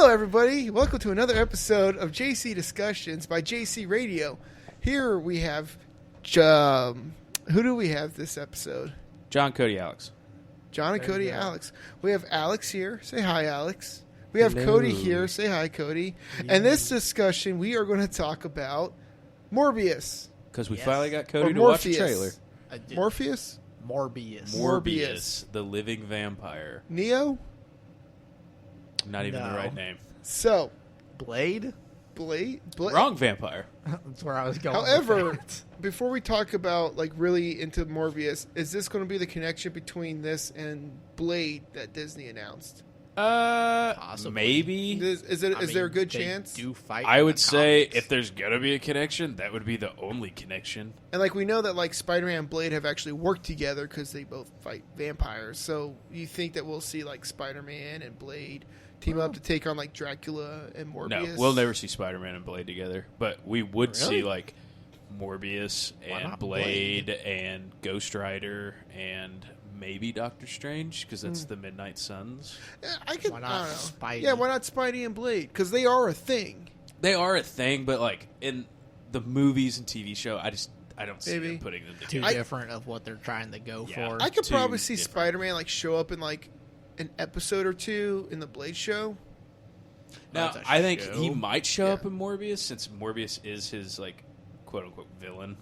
Hello, everybody. Welcome to another episode of JC Discussions by JC Radio. Here we have, who do we have this episode? Jon, Cody, Alex. Jon and Cody, Alex. We have Alex here. Say hi, Alex. We have Cody here. Say hi, Cody. Yeah. And this discussion, we are going to talk about Morbius. Because we finally got Cody to watch the trailer. Morpheus? Morbius. The living vampire. Neo? Not even the right name. So. Blade? Wrong vampire. That's where I was going. However, before we talk about really into Morbius, is this going to be the connection between this and Blade that Disney announced? Possibly. Maybe. Is there a good chance? Do fight I would say if there's gonna be a connection, that would be the only connection. And we know that Spider-Man and Blade have actually worked together because they both fight vampires. So you think that we'll see Spider-Man and Blade team up to take on Dracula and Morbius? No, we'll never see Spider-Man and Blade together, but we would see Morbius and Blade and Ghost Rider and maybe Doctor Strange, because that's the Midnight Suns. Why not Spidey? Yeah, why not Spidey and Blade? Because they are a thing. They are a thing, but in the movies and TV show, I don't see them putting them together. Too different of what they're trying to go for. I could probably see Spider-Man show up in an episode or two in the Blade show. Now, I think he might show up in Morbius, since Morbius is his quote unquote villain.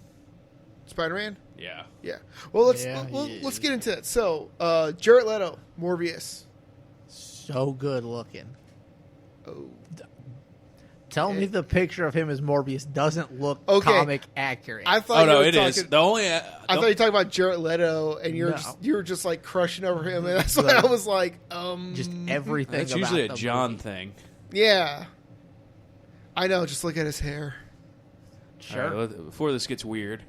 Spider-Man? Yeah. Yeah. Well, let's get into that. So, Jared Leto, Morbius. So good looking. Oh. Tell me the picture of him as Morbius doesn't look comic accurate. I thought it is. I thought you were talking about Jared Leto, and you were just crushing over him, and that's why I was just everything. That's usually a the Jon movie. thing. Yeah. I know. Just look at his hair. Sure. Right, before this gets weird.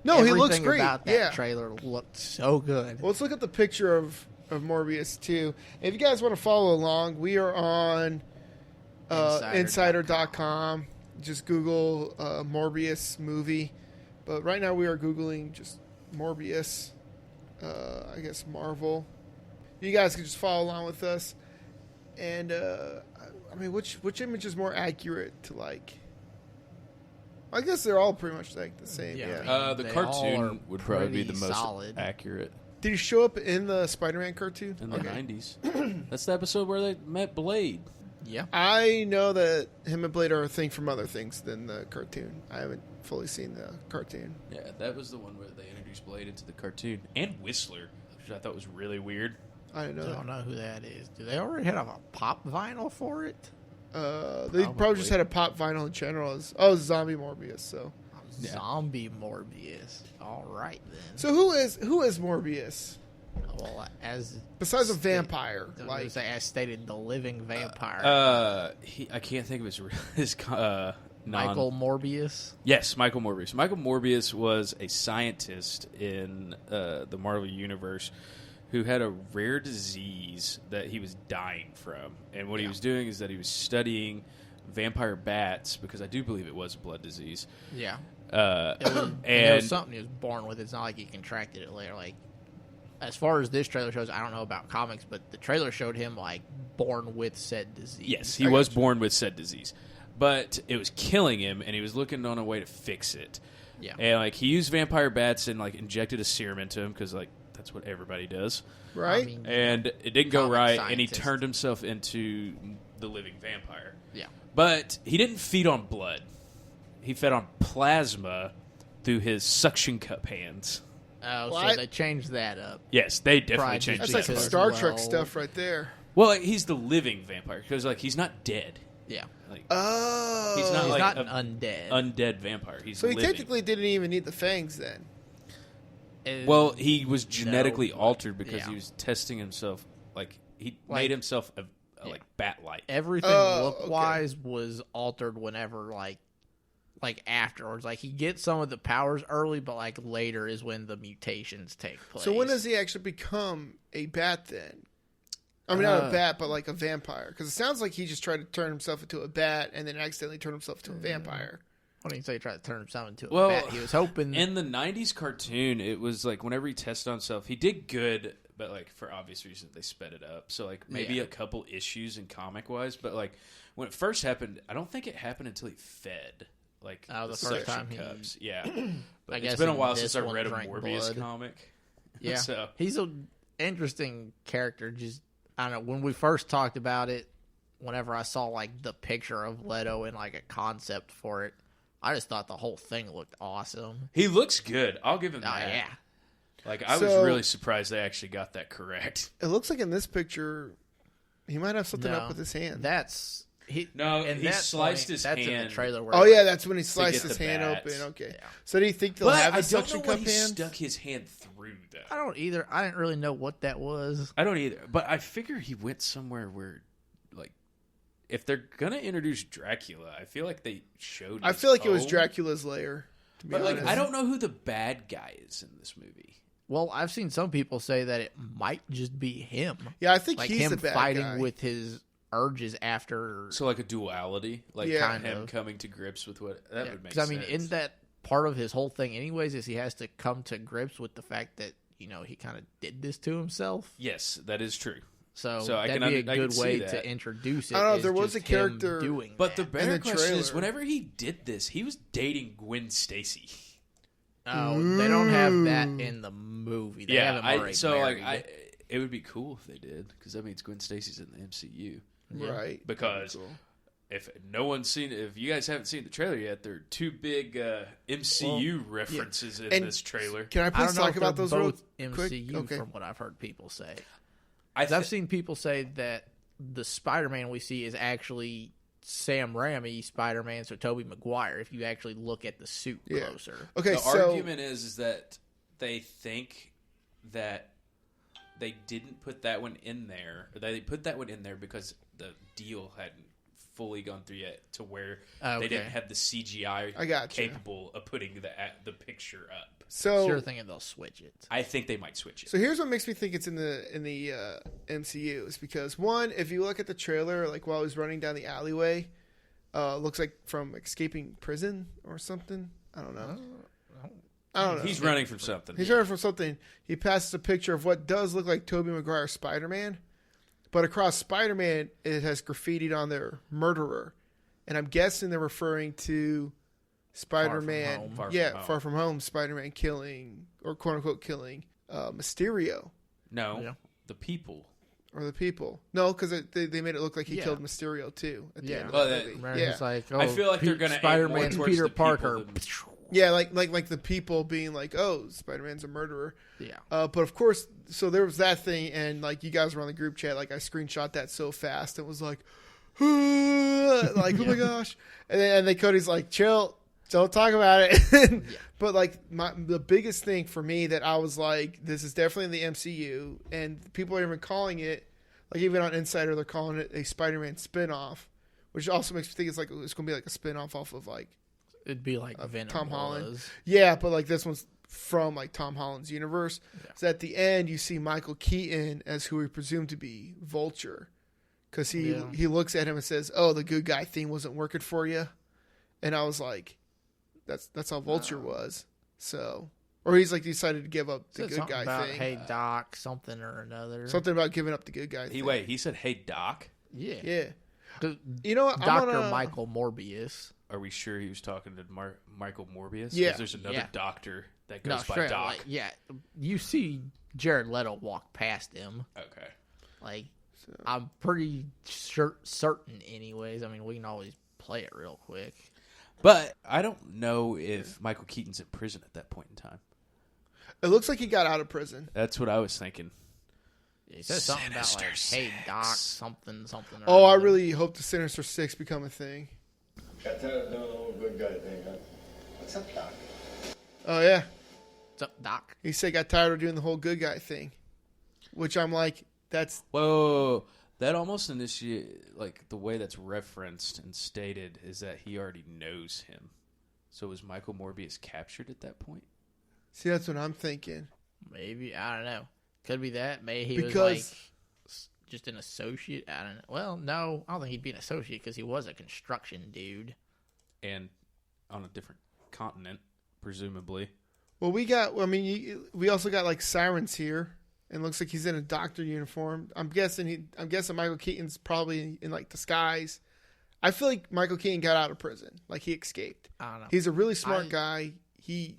No, he looks great. About that trailer looked so good. Well, let's look at the picture of Morbius too. If you guys want to follow along, we are on Insider.com. Just Google Morbius movie. But right now we are Googling just Morbius. I guess Marvel. You guys can just follow along with us. And which image is more accurate to I guess they're all pretty much the same. Yeah. The cartoon would probably be the most accurate. Did he show up in the Spider-Man cartoon? In the 90s. That's the episode where they met Blade. Yeah. I know that him and Blade are a thing from other things than the cartoon. I haven't fully seen the cartoon. Yeah, that was the one where they introduced Blade into the cartoon. And Whistler, which I thought was really weird. I didn't know I don't know who that is. Do they already have a pop vinyl for it? They probably just had a pop vinyl in general. Zombie Morbius. So Zombie Morbius. All right then. So who is Morbius? Well, besides a vampire, as stated, the living vampire. I can't think of his Michael Morbius. Yes, Michael Morbius. Michael Morbius was a scientist in the Marvel Universe who had a rare disease that he was dying from. And what he was doing is that he was studying vampire bats, because I do believe it was a blood disease. Yeah. It was something he was born with. It's not like he contracted it later. As far as this trailer shows, I don't know about comics, but the trailer showed him, born with said disease. Yes, he was born with said disease. But it was killing him, and he was looking on a way to fix it. Yeah. And, he used vampire bats and, injected a serum into him, because, that's what everybody does. Right. And it didn't go right, scientist. And he turned himself into the living vampire. Yeah. But he didn't feed on blood. He fed on plasma through his suction cup hands. Oh, so they changed that up. Yes, they definitely changed that. That's some Star Trek stuff right there. Well, he's the living vampire, because, he's not dead. Yeah. He's not an undead. Undead vampire. He's living. He technically didn't even need the fangs then. Well, he was genetically altered because he was testing himself. He made himself a bat-like. Everything look-wise was altered whenever, afterwards. He gets some of the powers early, but, later is when the mutations take place. So when does he actually become a bat then? I mean, not a bat, but a vampire. Because it sounds like he just tried to turn himself into a bat and then accidentally turned himself into a vampire. What do you say? He tried to turn himself into a bat. He was hoping. In the 90s cartoon, it was whenever he tested on himself, he did good, but like for obvious reasons they sped it up. So like maybe a couple issues in comic wise, but like when it first happened, I don't think it happened until he fed like the first time cups. Yeah, but I it's guess been a while since I one read a drank Morbius blood. comic. Yeah, so he's an interesting character. Just I don't know, when we first talked about it, whenever I saw like the picture of Leto and like a concept for it, I just thought the whole thing looked awesome. he looks good. I'll give him Oh that. yeah. Like I was really surprised they actually got that correct. It looks like in this picture, he might have something up with his hand. That's he sliced his that's hand. in the trailer. Where Oh yeah, that's when he sliced get his the hand bats. open. Okay, Yeah. so do you think they'll But have I the don't suction know cup what he hand? stuck his hand through though. I don't either. I didn't really know what that was. I don't either. But I figure he went somewhere where, like, if they're gonna introduce Dracula, I feel like they showed. I feel like it was own. Dracula's lair. To be But like, honest. I don't know who the bad guy is in this movie. Well, I've seen some people say that it might just be him. Yeah, I think Like he's him the bad fighting guy. with his urges after. So like a duality, like Yeah. him Kind of. coming to grips with what that would make Because sense. I mean, in that part of his whole thing, anyways, is he has to come to grips with the fact that he kind of did this to himself. Yes, that is true. So, So I that'd can be a I can good see way that. to introduce it. I don't know, is there was just a character- him doing But the that. better the question is, trailer. whenever he did this, he was dating Gwen Stacy. Oh, they don't have that in the movie. They have him already married. It would be cool if they did, because that means Gwen Stacy's in the MCU. Right. Because Cool. if you guys haven't seen the trailer yet, there are two big MCU references in And this trailer. Can I I please don't know talk if about they're those real both MCU quick? Okay. from what I've heard people say. I've I've seen people say that the Spider-Man we see is actually Sam Raimi Spider-Man, so Tobey Maguire, if you actually look at the suit Yeah. closer. Okay, the so argument is that they think that they didn't put that one in there. Or they put that one in there because the deal hadn't fully gone through yet, to where they didn't have the CGI I gotcha. capable of putting the picture up. so Sure thinking they'll switch it. I think they might switch it. So here's what makes me think it's in the MCU is because one, if you look at the trailer, like while he's running down the alleyway, looks like from escaping prison or something. I don't know. I don't know. He's running from something. He's running from something. He passes a picture of what does look like Tobey Maguire Spider-Man, but across Spider-Man it has graffitied on there "murderer," and I'm guessing they're referring to Spider-Man. Home. Far from home. Spider-Man killing or quote unquote killing Mysterio. No, Yeah. the people. Or the people. No, because they made it look like he Yeah. killed Mysterio, too, at the Yeah. end of Well, that that- movie. Remember, Yeah. it's like, I feel like they're gonna aim more Spider-Man's towards Peter the people Parker. than- Yeah, like the people being like, oh, Spider-Man's a murderer. Yeah. But of course, so there was that thing, and like you guys were on the group chat, like I screenshot that so fast, it was like, like, oh my gosh. And then Cody's like, chill, don't talk about it. But like the biggest thing for me that I was like, this is definitely in the MCU, and people are even calling it, like even on Insider, they're calling it a Spider-Man spinoff, which also makes me think it's going to be like a spinoff off of like, It'd be like Venom Tom Holland. was. yeah, but like this one's from like Tom Holland's universe. So at the end, you see Michael Keaton as who we presume to be Vulture, because he looks at him and says, "Oh, the good guy thing wasn't working for you," and I was like, "That's how Vulture was." So, or he's like decided to give up the Said good something guy about, thing. Hey Doc, something or another. Something about giving up the good guy thing. He said, "Hey Doc." Yeah. Yeah. 'Cause You know what? Dr. Michael Morbius. Are we sure he was talking to Michael Morbius? 'Cause Yeah. there's another Yeah. doctor that No, goes by straight up, Doc. like, yeah. You see Jared Leto walk past him. Okay. Like, I'm pretty certain anyways. I mean, we can always play it real quick. But I don't know if Michael Keaton's in prison at that point in time. It looks like he got out of prison. That's what I was thinking. He says something about, like, Sinister hey, Doc, Six. something. Or Oh, I another. really hope the Sinister Six become a thing. Got tired of doing the whole good guy thing, huh? What's up, Doc? Oh yeah. What's up, Doc? He said got tired of doing the whole good guy thing, which I'm like, that's Whoa. That almost initiate, like, the way that's referenced and stated is that he already knows him. So was Michael Morbius captured at that point? see, that's what I'm thinking. Maybe. I don't know. Could be that. Maybe he was, Because- like, just an associate. I don't know. Well, no. I don't think he'd be an associate because he was a construction dude. And on a different continent, presumably. Well, we also got like sirens here, and looks like he's in a doctor uniform. I'm guessing Michael Keaton's probably in like disguise. I feel like Michael Keaton got out of prison, like he escaped. I don't know. He's a really smart guy. He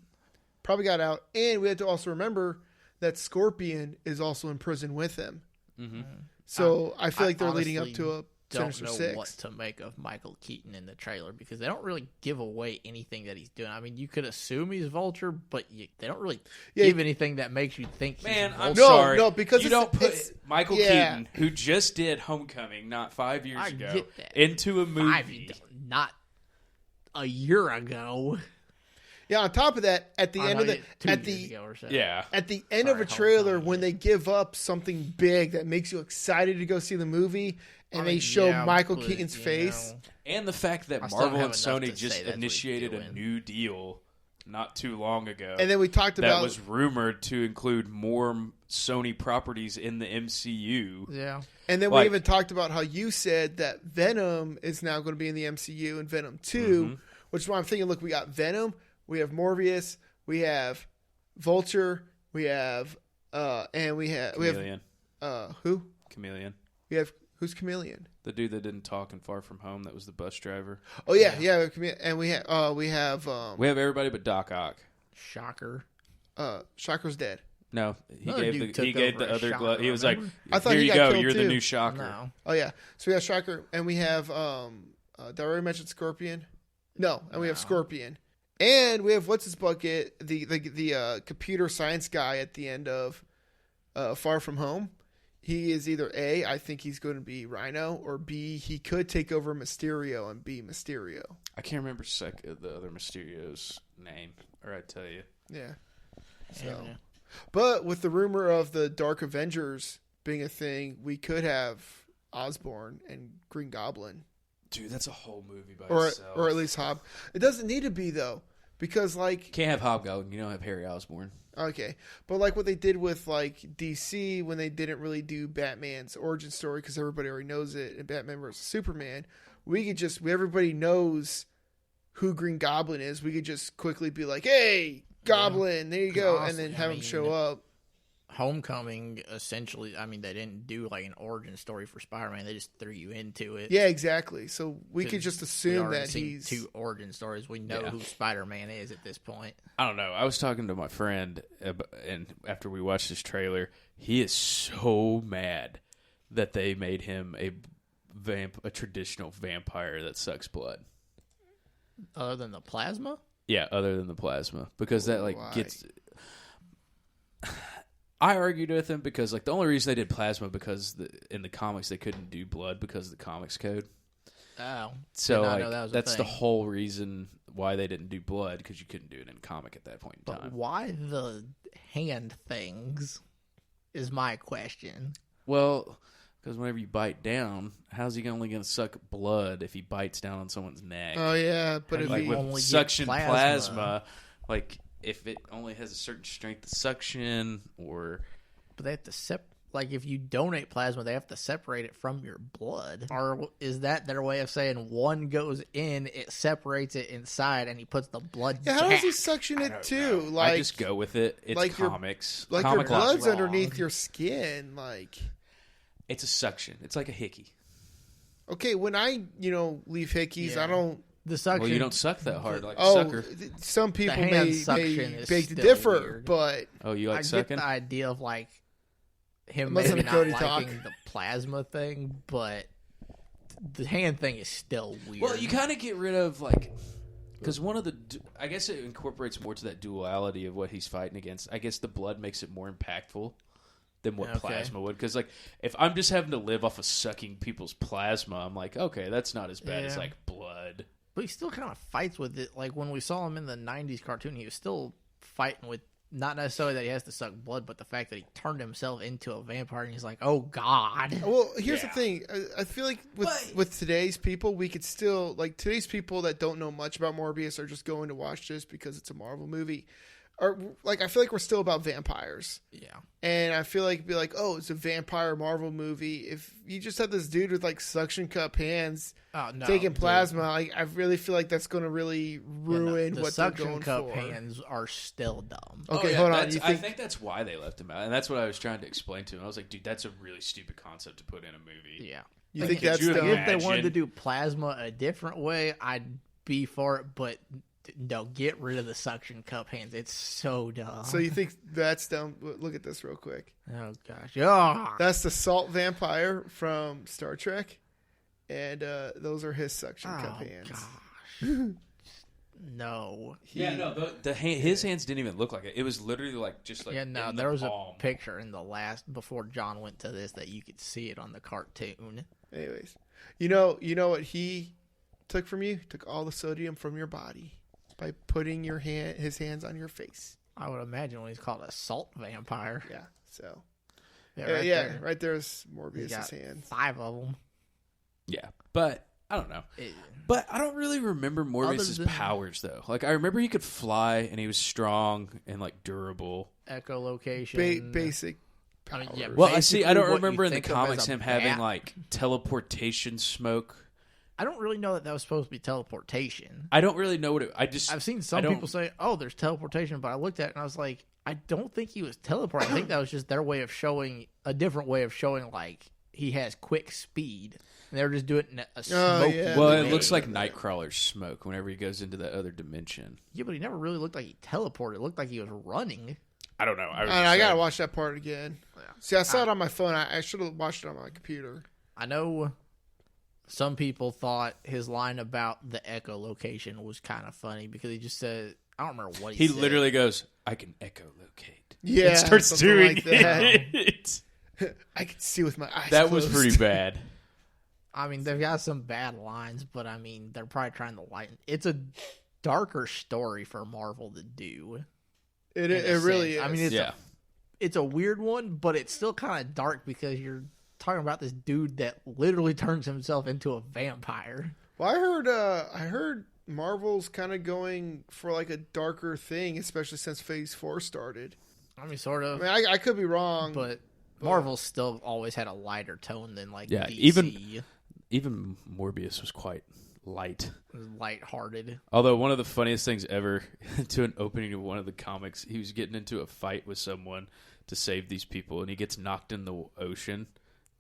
probably got out, and we have to also remember that Scorpion is also in prison with him. Mm-hmm. So I feel like they're honestly leading up to a don't Sinister know Six. what to make of Michael Keaton in the trailer because they don't really give away anything that he's doing. I mean, you could assume he's Vulture, but they don't really give anything that makes you think he's Man, I'm Vulture. sorry. No, because you don't put Michael Keaton, who just did Homecoming not 5 years ago, get that. into a movie. Not a year ago. Yeah, on top of that, at the end of the at the end of a trailer, when they give up something big that makes you excited to go see the movie, and they show Michael Keaton's face, and the fact that Marvel and Sony just initiated a new deal not too long ago, and then we talked about that was rumored to include more Sony properties in the MCU. Yeah, and then we even talked about how you said that Venom is now going to be in the MCU and Venom 2, which is why I'm thinking, look, we got Venom. We have Morbius, we have Vulture, we have Chameleon. Who? Chameleon. Who's Chameleon? The dude that didn't talk in Far From Home, that was the bus driver. Oh yeah. And we have everybody but Doc Ock. Shocker. Shocker's dead. No, he Another gave the other glove. He was like, I thought "Here he you got go, killed you're too. the new Shocker." No. Oh yeah. So we have Shocker, and we have did I already mention Scorpion? No, and we have Scorpion. And we have what's his bucket, the computer science guy at the end of Far From Home. He is either A, I think he's going to be Rhino, or B, he could take over Mysterio and be Mysterio. I can't remember the other Mysterio's name, or I'd tell you. Yeah. So, but with the rumor of the Dark Avengers being a thing, we could have Osborn and Green Goblin. Dude, that's a whole movie by itself. Or at least Hob. It doesn't need to be, though. Because, like... Can't have Hobgoblin. You don't have Harry Osborn. Okay. But, like, what they did with, like, DC when they didn't really do Batman's origin story because everybody already knows it and Batman vs. Superman, everybody knows who Green Goblin is. We could just quickly be like, hey, Goblin, there you go. And then have him show up. Homecoming, essentially, I mean, they didn't do like an origin story for Spider-Man. They just threw you into it. Yeah, exactly. So we could just assume that he's... two origin stories. We know who Spider-Man is at this point. I don't know. I was talking to my friend, and after we watched this trailer, he is so mad that they made him a traditional vampire that sucks blood. Other than the plasma? Yeah, other than the plasma. Because that, gets... I argued with him because, the only reason they did plasma because in the comics they couldn't do blood because of the comics code. Oh. So, that's the whole reason why they didn't do blood, because you couldn't do it in comic at that point in time. But why the hand things is my question. Well, because whenever you bite down, how's he only going to suck blood if he bites down on someone's neck? Oh, yeah, but if he... with suction plasma, if it only has a certain strength of suction, or... But they have to if you donate plasma, they have to separate it from your blood. Or is that their way of saying one goes in, it separates it inside, and he puts the blood back? How does he suction it too? I just go with it. It's comics. Your blood's underneath your skin. It's a suction. It's like a hickey. Okay, when I leave hickeys, I don't... The suction. Well, you don't suck that hard like a sucker. Some people may beg to differ, weird. But... Oh, you like I sucking? I get the idea of, him maybe not liking the plasma thing, but the hand thing is still weird. Well, you kind of get rid of, because one of the... I guess it incorporates more to that duality of what he's fighting against. I guess the blood makes it more impactful than what plasma would. Because, if I'm just having to live off of sucking people's plasma, I'm like, okay, that's not as bad as, blood. But he still kind of fights with it. When we saw him in the 90s cartoon, he was still fighting with, not necessarily that he has to suck blood, but the fact that he turned himself into a vampire, and he's like, oh, God. Well, here's the thing. I feel like with today's people, we could still, today's people that don't know much about Morbius are just going to watch this because it's a Marvel movie. or like I feel like we're still about vampires. Yeah. And I feel like it'd be like, oh, it's a vampire Marvel movie. If you just had this dude with like suction cup hands taking plasma, like I really feel like that's going to really ruin what they're going for. The suction cup hands are still dumb. Okay, hold on. I think that's why they left him out, and that's what I was trying to explain to him. I was like, dude, that's a really stupid concept to put in a movie. Yeah. You think that's dumb? If they wanted to do plasma a different way, I'd be for it, but no, get rid of the suction cup hands. It's so dumb. So you think that's dumb? Look at this real quick. Oh, gosh. Oh. That's the salt vampire from Star Trek, and those are his suction cup hands. Gosh. No. His hands didn't even look like it. It was literally like just like there was palm. A picture in the before John went to this that you could see it on the cartoon. Anyways, you know what he took from you? He took all the sodium from your body by putting his hands on your face. I would imagine when he's called a salt vampire. Yeah. So. Right there's Morbius' hands. 5 of them. Yeah, but I don't know. But I don't really remember Morbius' powers though. Like I remember he could fly and he was strong and like durable. Echolocation. Basic. Powers. I mean, well, I don't remember in the comics him having like teleportation smoke. I don't really know that was supposed to be teleportation. I don't really know what it... I've seen some people say, oh, there's teleportation, but I looked at it and I was like, I don't think he was teleporting. I think that was just their way of showing... a different way of showing, like, he has quick speed. And they were just doing a smoky way. Well, it looks like Nightcrawler's smoke whenever he goes into that other dimension. Yeah, but he never really looked like he teleported. It looked like he was running. I don't know. I got to watch that part again. Yeah. See, I saw it on my phone. I should have watched it on my computer. I know... Some people thought his line about the echolocation was kind of funny because he just said, I don't remember what he said. He literally goes, I can echolocate. Yeah. And starts doing like that. it. I can see with my eyes That closed. was pretty bad. I mean, they've got some bad lines, but I mean, they're probably trying to lighten. It's a darker story for Marvel to do. It really is. I mean, it's a weird one, but it's still kind of dark because you're talking about this dude that literally turns himself into a vampire. Well, I heard Marvel's kind of going for like a darker thing, especially since Phase 4 started. I mean, sort of. I mean, I could be wrong, but Marvel's still always had a lighter tone than like DC. Even Morbius was quite lighthearted. Although one of the funniest things ever to an opening of one of the comics, he was getting into a fight with someone to save these people, and he gets knocked in the ocean.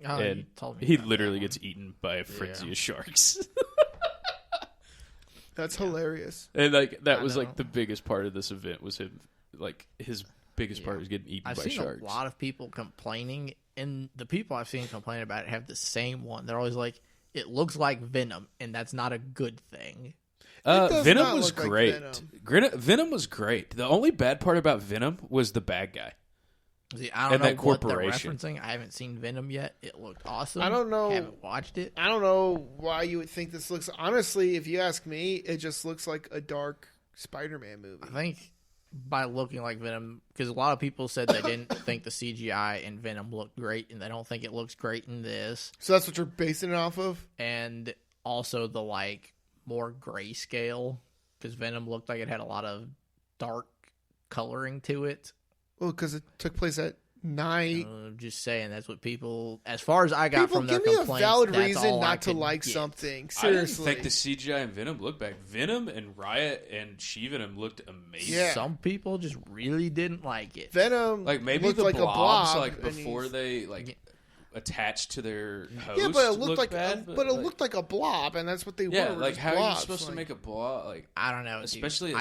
Oh, and he literally gets eaten by a frenzy of sharks. That's hilarious. And like that was like the biggest part of this event was him. Like his biggest part was getting eaten by sharks. I've seen a lot of people complaining, and the people I've seen complain about it have the same one. They're always like, "It looks like Venom," and that's not a good thing. Venom was great. Venom was great. The only bad part about Venom was the bad guy. See, I don't know what they're referencing. I haven't seen Venom yet. It looked awesome. I don't know. I haven't watched it. I don't know why you would think this looks... Honestly, if you ask me, it just looks like a dark Spider-Man movie. I think by looking like Venom, because a lot of people said they didn't think the CGI in Venom looked great, and they don't think it looks great in this. So that's what you're basing it off of? And also the, like, more grayscale, because Venom looked like it had a lot of dark coloring to it. Well, because it took place at night. I'm just saying, that's what people, as far as I got from their complaints, give me a valid reason not to like something. Seriously. I didn't think the CGI in Venom looked bad. Venom and Riot and She-Venom looked amazing. Yeah. Some people just really didn't like it. Venom like maybe looked the like blobs, a blob. like before they like attached to their host. Yeah, but it looked like bad, but it looked like a blob, and that's what they were. Yeah, like how blobs. are you supposed to make a blob? Like I don't know. Especially,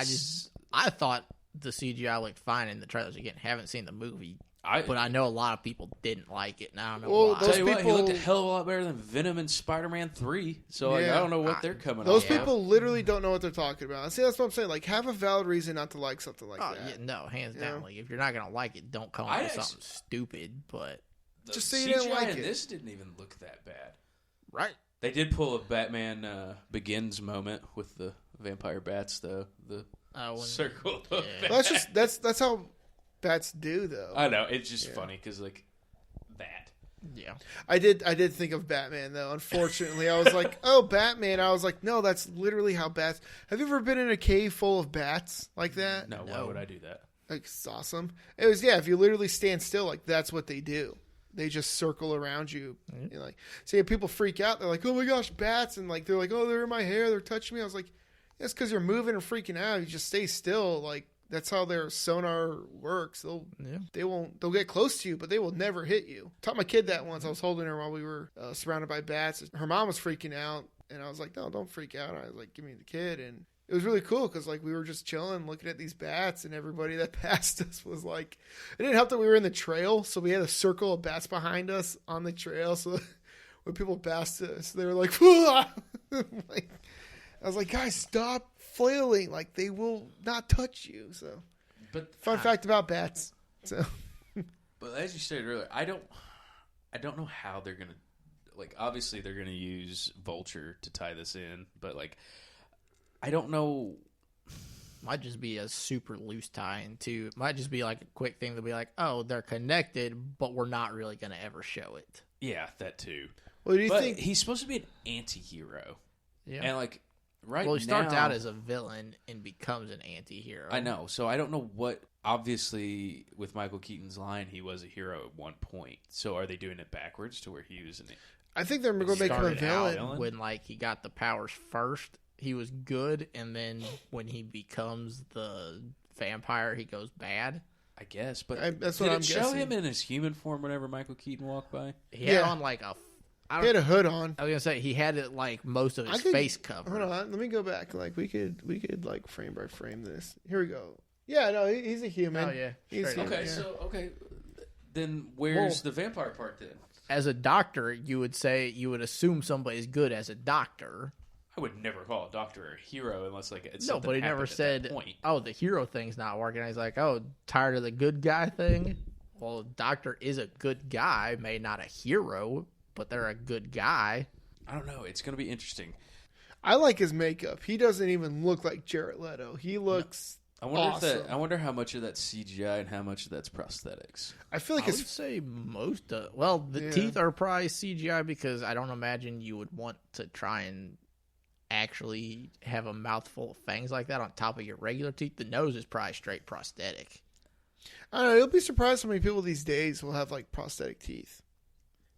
I thought the CGI looked fine in the trailers. Again, haven't seen the movie, but I know a lot of people didn't like it, and I don't know why. Tell you what, he looked a hell of a lot better than Venom and Spider-Man 3. So like, I don't know what they're coming. Those people literally don't know what they're talking about. See, that's what I'm saying. Like, have a valid reason not to like something like that. Yeah, no, hands down. Like, if you're not gonna like it, don't come up with something stupid. But just say you didn't like it. This didn't even look that bad, right? They did pull a Batman Begins moment with the vampire bats, though. The circle. Of bats. That's how bats do, though. I know, it's just funny because like that. Yeah, I did think of Batman though. Unfortunately, I was like, oh, Batman. I was like, no, that's literally how bats. Have you ever been in a cave full of bats like that? No, why would I do that? Like, it's awesome. It was, if you literally stand still, like, that's what they do. They just circle around you. Mm-hmm. And like, see, people freak out. They're like, oh my gosh, bats. And like, they're like, oh, they're in my hair. They're touching me. I was like, that's because you're moving and freaking out. You just stay still. Like, that's how their sonar works. They'll get close to you, but they will never hit you. I taught my kid that once. I was holding her while we were surrounded by bats. Her mom was freaking out, and I was like, no, don't freak out. I was like, give me the kid. And it was really cool because like we were just chilling, looking at these bats, and everybody that passed us was like, it didn't help that we were in the trail, so we had a circle of bats behind us on the trail. So when people passed us, they were like, like, I was like, guys, stop flailing. Like, they will not touch you. So, but fun fact about bats. So, but as you stated earlier, I don't know how they're gonna, like, obviously they're gonna use Vulture to tie this in, but like, I don't know. Might just be a super loose tie-in too. It might just be like a quick thing to be like, oh, they're connected, but we're not really gonna ever show it. Yeah, that too. What do you think? He's supposed to be an anti-hero. Yeah, and like. Well, he starts out as a villain and becomes an anti-hero. I know. So I don't know what... Obviously, with Michael Keaton's line, he was a hero at one point. So are they doing it backwards to where he was an... I think they're going to make him a villain. When like he got the powers first, he was good. And then when he becomes the vampire, he goes bad. I guess. But that's what I'm guessing. Did it show him in his human form whenever Michael Keaton walked by? He had on like a... He had a hood on. I was gonna say he had it like most of his face covered. Hold on, let me go back. Like we could like frame by frame this. Here we go. Yeah, no, he's a human. Oh yeah, he's human. Okay, so then where's the vampire part then? As a doctor, you would assume somebody's good as a doctor. I would never call a doctor a hero unless like it's no, but he never said, "Oh, the hero thing's not working." He's like, "Oh, tired of the good guy thing." Well, a doctor is a good guy, maybe not a hero. But they're a good guy. I don't know. It's going to be interesting. I like his makeup. He doesn't even look like Jared Leto. He looks awesome. I wonder how much of that's CGI and how much of that's prosthetics. I feel like I would say most of... Well, the teeth are probably CGI because I don't imagine you would want to try and actually have a mouthful of fangs like that on top of your regular teeth. The nose is probably straight prosthetic. I don't know. You'll be surprised how many people these days will have like prosthetic teeth.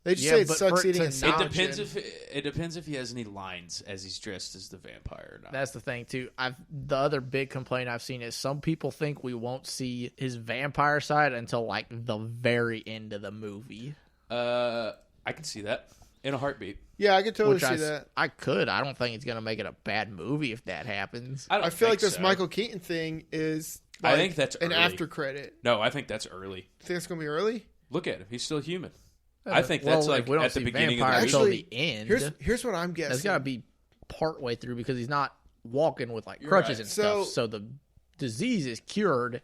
They just say it sucks eating a sandwich. It depends if he has any lines as he's dressed as the vampire or not. That's the thing too. The other big complaint I've seen is some people think we won't see his vampire side until like the very end of the movie. I can see that in a heartbeat. Yeah, I could totally see that. I could. I don't think it's going to make it a bad movie if that happens. I feel like this Michael Keaton thing is. Like I think that's an after credit. No, I think that's early. You think it's going to be early? Look at him. He's still human. I think that's like we don't at the see beginning of the movie. Actually, the end. Here's what I'm guessing. That's got to be part way through because he's not walking with like crutches and stuff. So the disease is cured,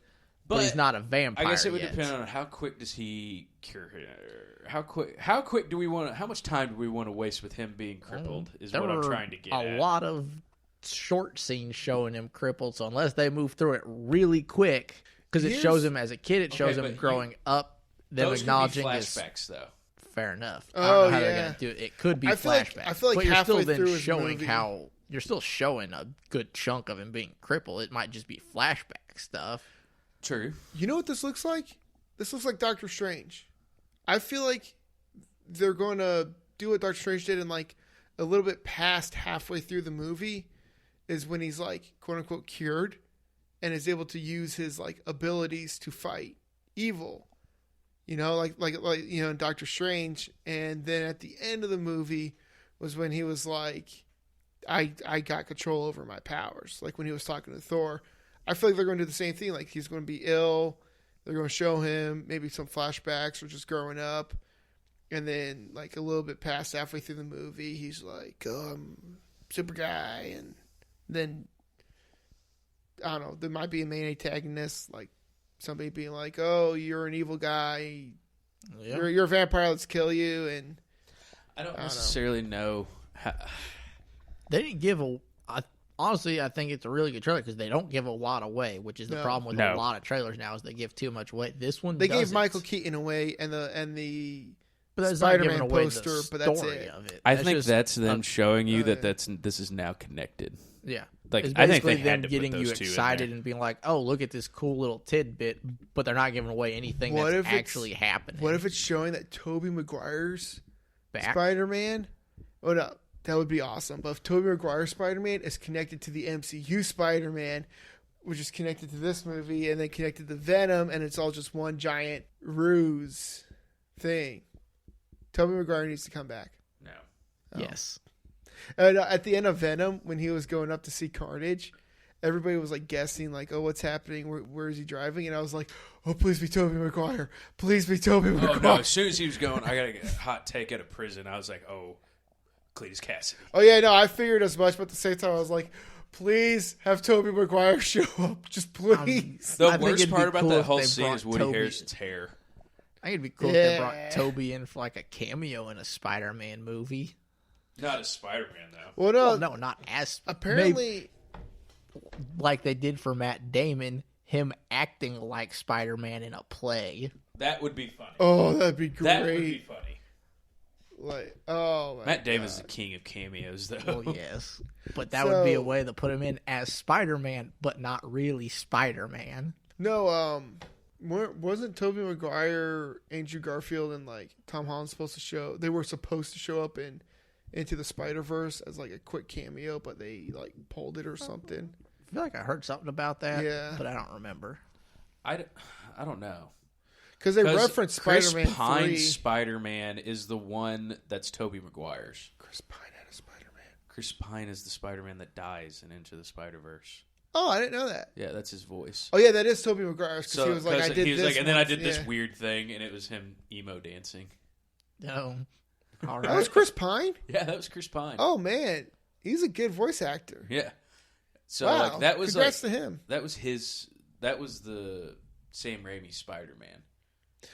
but he's not a vampire. I guess it would depend on how quick does he cure her. How quick do we want? How much time do we want to waste with him being crippled? Is what I'm trying to get at. A lot of short scenes showing him crippled. So unless they move through it really quick, because it shows him as a kid, it shows him growing up. Them acknowledging flashbacks though. Fair enough. Oh, I don't know how they're going to do it. It could be flashbacks. I feel like but you're still then through showing movie. how you're still showing a good chunk of him being crippled. It might just be flashback stuff. True. You know what this looks like? This looks like Doctor Strange. I feel like they're going to do what Doctor Strange did, and like a little bit past halfway through the movie is when he's like quote unquote cured and is able to use his like abilities to fight evil. You know, like you know, in Doctor Strange, and then at the end of the movie was when he was like, I got control over my powers. Like when he was talking to Thor. I feel like they're going to do the same thing. Like he's going to be ill. They're going to show him maybe some flashbacks or just growing up. And then like a little bit past halfway through the movie, he's like, oh, I'm super guy. And then, I don't know, there might be a main antagonist, like, somebody being like, "Oh, you're an evil guy. Yeah. You're a vampire. Let's kill you." And I don't necessarily know. They didn't give honestly, I think it's a really good trailer because they don't give a lot away, which is the problem with a lot of trailers now is they give too much away. This one, they gave Michael Keaton away and the but that's Spider-Man not away poster, the but that's story it. Of it. I think that's them showing you that this is now connected. Yeah. Like, It's I think basically they them had to getting put you those two excited in and being like, "Oh, look at this cool little tidbit," but they're not giving away anything What that's if it's- actually happening. What if it's showing that Tobey Maguire's Back? Spider-Man? Oh no, that would be awesome. But if Tobey Maguire's Spider-Man is connected to the MCU Spider-Man, which is connected to this movie, and then connected to Venom, and it's all just one giant ruse thing. Tobey Maguire needs to come back. No. Yes. And at the end of Venom, when he was going up to see Carnage, everybody was like guessing, like, "Oh, what's happening? Where is he driving?" And I was like, "Oh, please be Tobey Maguire! Please be Tobey Maguire!" Oh, no. As soon as he was going, I got to get a hot take out of prison. I was like, oh, Cletus Cassidy. Oh yeah, no, I figured as much, but at the same time, I was like, "Please have Tobey Maguire show up, just please." The I think worst it'd be part about cool that if whole they scene brought is Woody Toby- Harrelson's hair. I think it'd be cool if they Yeah. brought Toby in for like a cameo in a Spider-Man movie. Not as Spider-Man, though. Well, no, No, not as apparently, like they did for Matt Damon, him acting like Spider-Man in a play. That would be funny. oh, that'd be great. That would be funny. Like, oh, my Matt Damon's God. the king of cameos, though. Well, yes, but that would be a So- way to put him in as Spider-Man, but not really Spider-Man. No, wasn't Tobey Maguire, Andrew Garfield, and like Tom Holland supposed to show? They were supposed to show up in Into the Spider-Verse as like a quick cameo, but they like pulled it or something. I feel like I heard something about that, Yeah. but I don't remember. I don't know. Because they 'Cause referenced Chris Spider-Man 3. Pine's Spider-Man is the one that's Tobey Maguire's. Chris Pine had a Spider-Man. Chris Pine is the Spider-Man that dies in Into the Spider-Verse. Oh, I didn't know that. Yeah, that's his voice. Oh yeah, that is Tobey Maguire's because So he was like, I did he was this, like, and then I once." did this Yeah. weird thing, and it was him emo dancing. No, all That was right. Chris Pine. Yeah, that was Chris Pine. Oh man, he's a good voice actor. Yeah. So Wow, like that was congrats like to him. that was his. That was the Sam Raimi Spider-Man.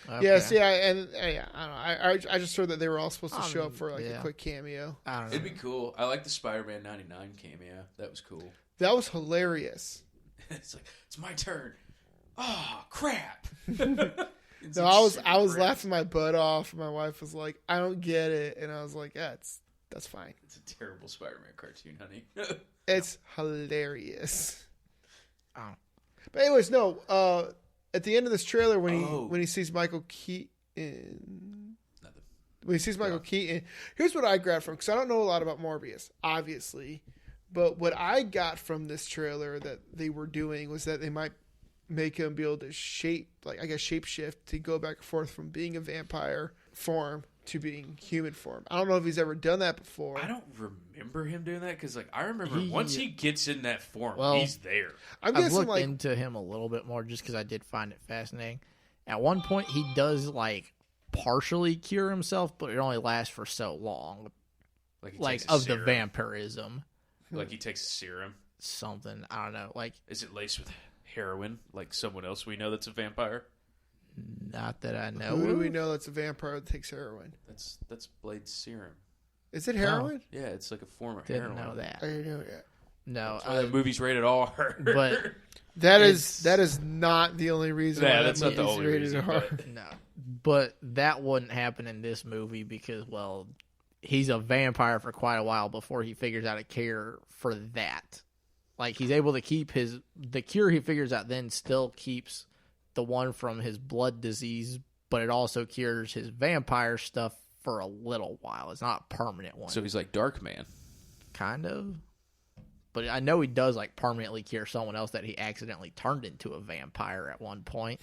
Okay. Yes, yeah, and yeah, I don't know. I just heard that they were all supposed to show up for like yeah. a quick cameo. I don't know. It'd be cool. I like the Spider-Man 99 cameo. That was cool. That was hilarious. It's like, it's my turn. Oh crap! No, I was laughing my butt off. My wife was like, "I don't get it," and I was like, "Yeah, that's fine. It's a terrible Spider-Man cartoon, honey. It's hilarious." Oh. But anyways, no. At the end of this trailer, when Oh. he sees Michael Keaton, Nothing. when he sees Michael Keaton, here's what I grabbed from, because I don't know a lot about Morbius, obviously, but what I got from this trailer that they were doing was that they might make him be able to shapeshift to go back and forth from being a vampire form to being human form. I don't know if he's ever done that before. I don't remember him doing that because, like, I remember He- once he gets in that form, Well, he's there. I'm I've guessing looked like into him a little bit more just because I did find it fascinating. At one point, he does like partially cure himself, but it only lasts for so long. Like, he Like takes a of the serum. vampirism, Like he takes a serum. something I don't know. Like Is it laced with heroin? Like someone else we know that's a vampire? not that I know. who do we of. know that's a vampire that takes heroin? That's Blade's serum. Is it heroin? Yeah, it's like a form of Didn't heroin. know that. I didn't know that. No, That's why the movie's rated R. but That It's- is not the only reason. Yeah, why that's that not the movie's only rated reason, R. but- no, but that wouldn't happen in this movie because, well, he's a vampire for quite a while before he figures out a cure for that. Like he's able to keep the cure he figures out then still keeps the one from his blood disease, but it also cures his vampire stuff for a little while. It's not a permanent one, So he's like Dark Man. kind of. But I know he does like permanently cure someone else that he accidentally turned into a vampire at one point.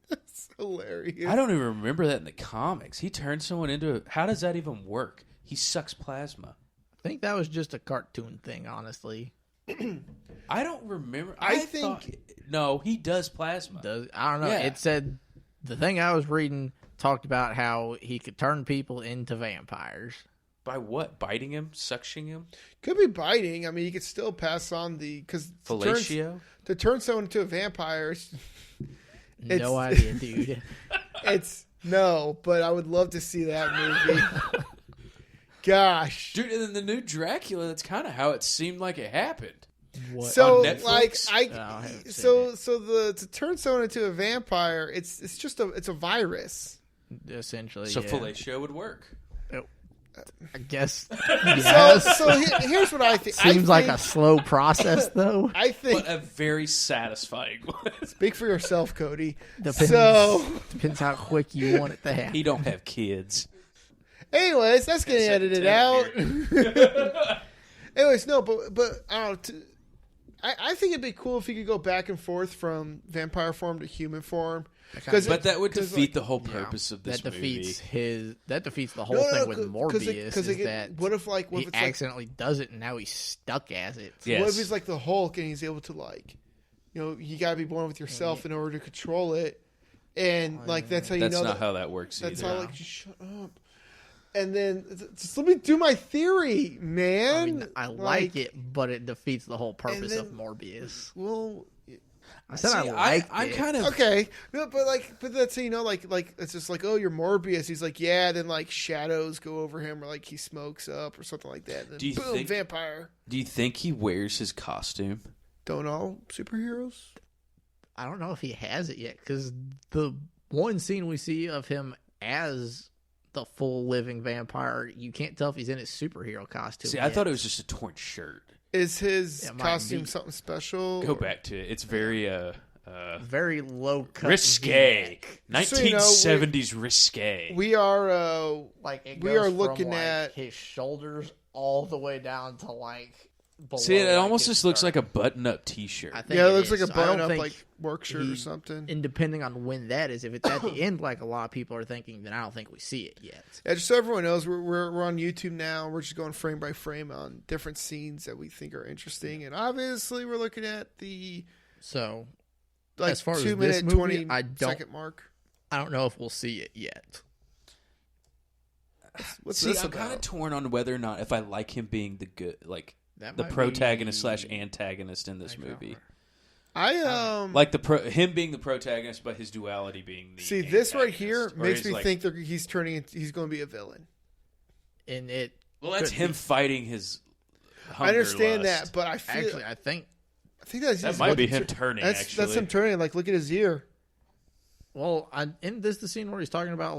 That's hilarious. I don't even remember that in the comics. He turns someone into how does that even work? He sucks plasma. I think that was just a cartoon thing, honestly. I don't remember. I thought- think- no, he does plasma. I don't know. Yeah. It said the thing I was reading talked about how he could turn people into vampires. By what? Biting him? Suctioning him? Could be biting. I mean, you could still pass on because Fellatio? to turn someone into a vampire. It's- No idea, dude. It's no, but I would love to see that movie. Gosh. Dude, and then the new Dracula, that's kind of how it seemed like it happened. What? So on Netflix? like I haven't seen so to turn someone into a vampire, it's just a virus. essentially, So yeah. fellatio would work. I guess. Yes. So here's what I think. Seems like a slow process, though. I think. But a very satisfying one. Speak for yourself, Cody. Depends how quick you want it to happen. He don't have kids. Anyways, that's getting edited out. Anyways, no, but I don't know. I think it'd be cool if he could go back and forth from vampire form to human form. But that would defeat the whole purpose of this movie. That defeats the whole thing with Morbius. What if he accidentally does it and now he's stuck as it? Yes. What if he's like the Hulk and he's able to you gotta be born with yourself in order to control it, and that's how you know. That's not how that works. That's either. how shut up. And then just let me do my theory, man. I mean, I like it, but it defeats the whole purpose of Morbius. Well, I said I'm kind of okay, no, but that's how you know, it's just like, oh, you're Morbius. He's like, yeah, then shadows go over him, or he smokes up, or something like that. And then boom, vampire. Do you think he wears his costume? Don't all superheroes? I don't know if he has it yet, because the one scene we see of him as the full living vampire, you can't tell if he's in his superhero costume. See, I thought it was just a torn shirt. Is his costume something special? Go back to it. It's very very low cut, risque. 1970s risque. We are we are looking at his shoulders all the way down to below. See, it almost just looks like a button-up T-shirt. It looks like a button-up work shirt or something. And depending on when that is, if it's at the end, like a lot of people are thinking, then I don't think we see it yet. Yeah, just so everyone knows, we're on YouTube now. We're just going frame by frame on different scenes that we think are interesting, and obviously we're looking at the as far as 2 this minute movie, 20-second mark. I don't know if we'll see it yet. What's this I'm about? kind of torn on whether or not if I like him being the good, the protagonist / antagonist in this movie. Him being the protagonist, but his duality being the see this right here or makes me think that he's going to be a villain. And it that's him fighting his hunger, I understand lust. that, but I feel I think that might be him turning. That's him turning. Look at his ear. Well, isn't this the scene where he's talking about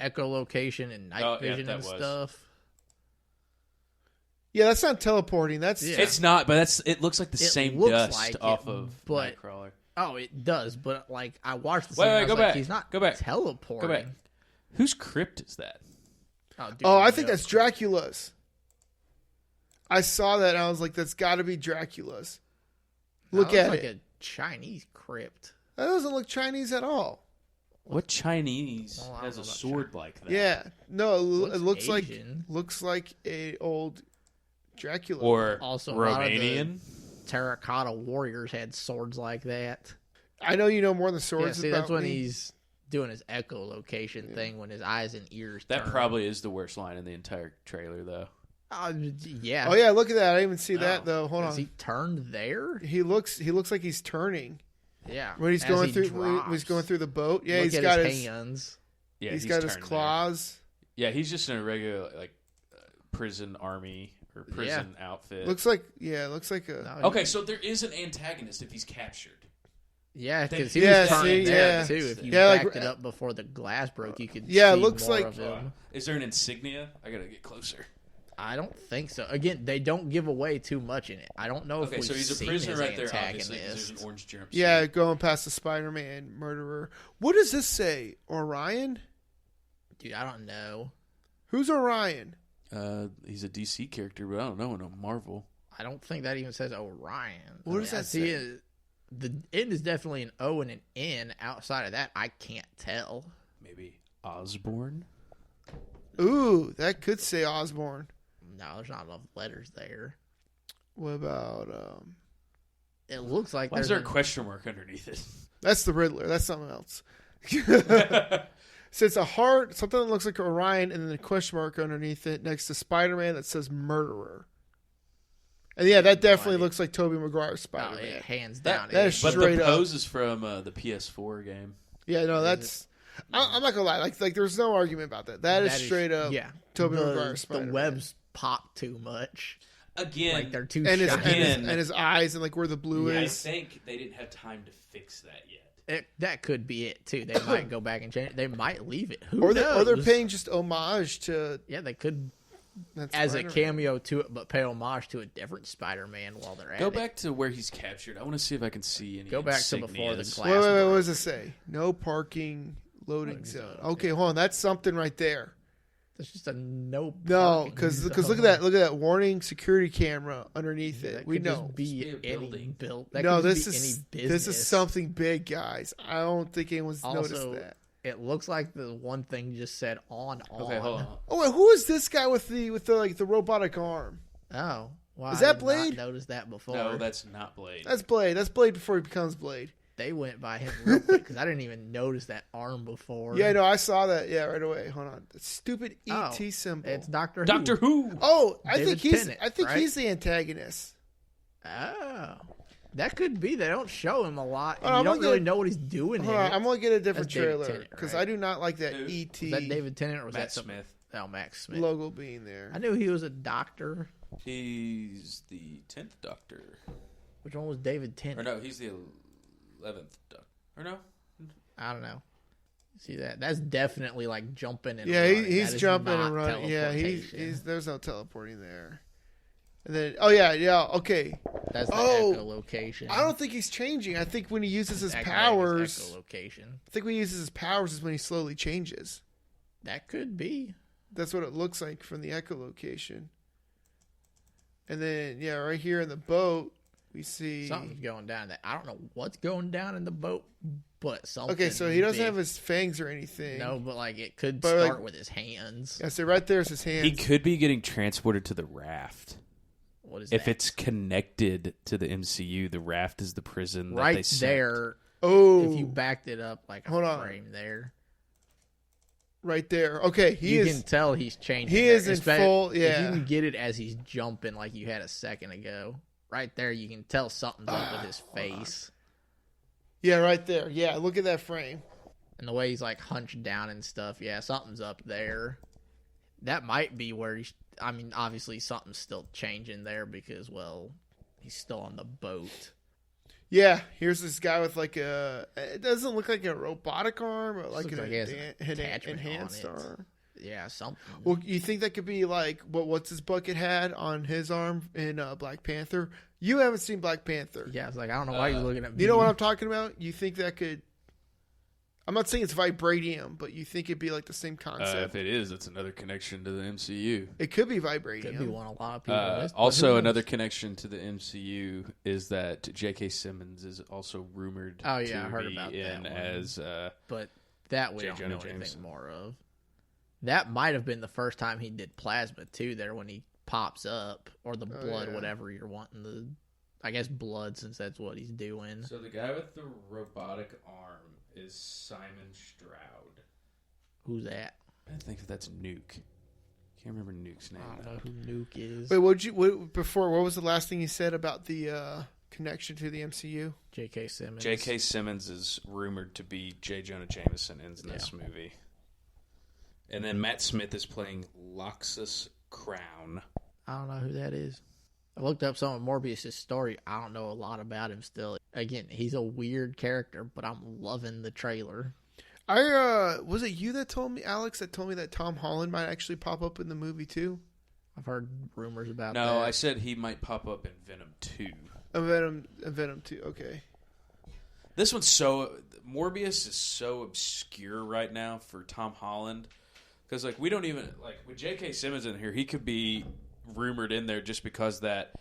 echolocation and night vision and stuff? Yeah, that's not teleporting. It's not, but it looks like the same dust off of Nightcrawler. Oh, it does, but I watched the scene. Wait, go back. He's not teleporting. Go back. Whose crypt is that? I think that's Dracula's. I saw that and I was like, that's got to be Dracula's. Look at it. Like a Chinese crypt. That doesn't look Chinese at all. What Chinese has a sword like that? Yeah, no, it looks Asian. like a old Dracula, or also Romanian. Terracotta warriors had swords like that. I know you know more than swords. Yeah, see, that's when he's doing his echolocation thing when his eyes and ears. That probably is the worst line in the entire trailer, though. Yeah. Oh yeah, look at that. I didn't even see that though. Hold on. Is he turned there? He looks like he's turning. Yeah. When he's going through the boat. Yeah, he's got his hands. Yeah, he's got his claws. There. Yeah, he's just in a regular prison army or prison outfit. Looks like a. Okay, so there is an antagonist if he's captured. Yeah, because he was turning there too. If you backed it up before the glass broke, you could see it looks more like of him. Is there an insignia? I gotta get closer. I don't think so. Again, they don't give away too much in it. I don't know if we've so he's a seen prisoner his right there, antagonist. obviously, 'cause there's an orange jumpsuit. Yeah, going past the Spider-Man murderer. What does this say? Orion? Dude, I don't know. Who's Orion? He's a DC character, but I don't know in a Marvel. I don't think that even says Orion. What does that say? The N is definitely an O and an N. Outside of that, I can't tell. Maybe Osborn? Ooh, that could say Osborn. No, there's not enough letters there. What about It looks like why is there a question mark underneath it? That's the Riddler. That's something else. So it's a heart, something that looks like Orion, and then a question mark underneath it next to Spider-Man that says murderer. And yeah, that definitely looks like Tobey Maguire's Spider-Man. Oh, yeah, hands down. That is but straight the up. pose is from the PS4 game. Yeah, no, that's. I'm not gonna lie. Like, there's no argument about that. That is straight up. Yeah, Tobey Maguire's Spider-Man. The webs pop too much. Again, like they're too and shiny. his eyes and like where the blue is. I think they didn't have time to fix that yet. That could be it too. They might go back and change it. They might leave it. Who Or knows? they're paying just homage to Yeah, they could that as a Spider-Man. cameo to it, but pay homage to a different Spider-Man while they're at Go it. back to where he's captured. I want to see if I can see any. Go back to before the insignias. glass. Wait, what broke. does it say? No parking loading Loading zone. zone, Okay, hold on. That's something right there. It's just a no. No, parking because zone. look at that warning security camera underneath That it. We could know. just be Just be a any building. build. That No, could this just be is any business. this is something big, guys. I don't think anyone's noticed Also, that. it looks like the one thing just said on. Okay, hold on. Oh, wait, who is this guy with the like the robotic arm? Oh, wow! Is I that did Blade? Not notice that before. No, that's not Blade. That's Blade. That's Blade before he becomes Blade. They went by him real quick because I didn't even notice that arm before. Yeah, no, I saw that. Yeah, right away. Hold on. The stupid Oh, ET symbol. It's Doctor Who. Doctor Who. Oh, I David think Tennant, right? he's the antagonist. Oh, that could be. They don't show him a lot, and Oh, I'm you don't gonna really get- know what he's doing. Hold in on, it. I'm gonna get a different That's David trailer Tennant, because right? I do not like that Who? ET Was that David Tennant or was Matt that something? Smith. Oh, Max Smith. logo being there. I knew he was a doctor. He's the 10th Doctor. Which one was David Tennant? Or no, he's the 11th Doctor. Or no? I don't know. See that? That's definitely like jumping and Yeah, running. he's That is jumping not and running. Yeah, teleportation. he's there's no teleporting there. And then okay. That's the Oh, echolocation. I don't think he's changing. I think when he uses his Activating powers, his echolocation. I think when he uses his powers is when he slowly changes. That could be. That's what it looks like from the echolocation. And then right here in the boat, we see Something's going down. That I don't know what's going down in the boat, but something. Okay, so he doesn't big. have his fangs or anything. No, but like it could But, start like- with his hands. Yeah, so right there's his hands. He could be getting transported to the raft. What is If that? it's connected to the MCU, the raft is the prison that they right sent. there? Oh, If you backed it up like Hold a on. frame there, right there. Okay, you can tell he's changing. he there. is in Especially full- If yeah. you can get it as he's jumping like you had a second ago, right there, you can tell something's up with his face Yeah, right there. Yeah, look at that frame. and the way he's like hunched down and stuff. Yeah, something's up there. That might be where he's. I mean, obviously something's still changing there because, well, he's still on the boat. Yeah, here's this guy with like it doesn't look like a robotic arm or like Looks an like he has an attachment enhanced on it. arm. Yeah, something. Well, you think that could be like what's his bucket had on his arm in Black Panther? You haven't seen Black Panther. Yeah, it's like I don't know why you're looking at me. You know what I'm talking about? You think that could? I'm not saying it's vibranium, but you think it'd be like the same concept. If it is, it's another connection to the MCU. It could be vibranium. Could be one a lot of people missed, but Also, who knows? another connection to the MCU is that J.K. Simmons is also rumored Oh, yeah, I to heard be about in that one. as But that we J. don't Jonah know anything Jameson. more of. That might have been the first time he did plasma too. There when he pops up or the blood, yeah. whatever you're wanting. I guess blood, since that's what he's doing. So the guy with the robotic arm is Simon Stroud. Who's that? I think that's Nuke. Can't remember Nuke's name. I don't though. know who Nuke is. Wait, what was the last thing you said about the connection to the MCU? J.K. Simmons. J.K. Simmons is rumored to be J. Jonah Jameson in this movie. And then Matt Smith is playing Loxus Crown. I don't know who that is. I looked up some of Morbius' story. I don't know a lot about him still. Again, he's a weird character, but I'm loving the trailer. Was it you that told me, Alex, that told me that Tom Holland might actually pop up in the movie too? I've heard rumors about that. No, I said he might pop up in Venom 2. Venom 2. Okay. This one's Morbius is so obscure right now for Tom Holland. Because, like, we don't even, like, with J.K. Simmons in here, he could be rumored in there just because that